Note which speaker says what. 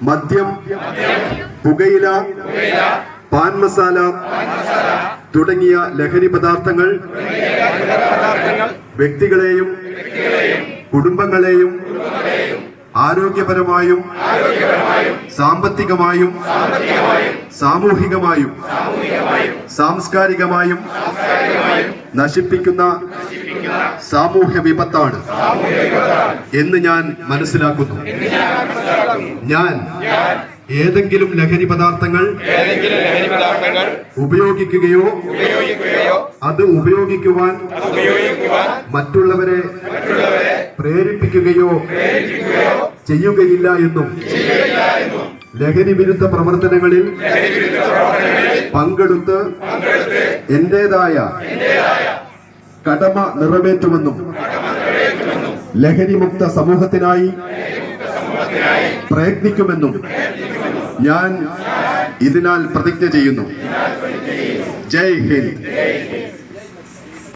Speaker 1: മദ്യം, പുകയില, പാൻ മസാല തുടങ്ങിയ ലഹരി പദാർത്ഥങ്ങൾ വ്യക്തികളെയും കുടുംബങ്ങളെയും ആരോഗ്യപരമായും സാമ്പത്തികമായും സാമൂഹികമായും സാംസ്കാരികമായും നശിപ്പിക്കുന്ന സാമൂഹ്യ വിപത്താണ് എന്ന് ഞാൻ മനസ്സിലാക്കുന്നു. ഞാൻ ഏതെങ്കിലും ലഹരി പദാർത്ഥങ്ങൾ ഉപയോഗിക്കുകയോ അത് ഉപയോഗിക്കുവാൻ മറ്റുള്ളവരെ പ്രേരിപ്പിക്കുകയോ ചെയ്യുകയില്ല എന്നും ലഹരി വിരുദ്ധ പ്രവർത്തനങ്ങളിൽ പങ്കെടുത്ത് എന്റേതായ കടമ നിറവേറ്റുമെന്നും ലഹരിമുക്ത സമൂഹത്തിനായി പ്രയത്നിക്കുമെന്നും ഞാൻ ഇതിനാൽ പ്രതിജ്ഞ ചെയ്യുന്നു. ജയ് ഹിന്ദ്.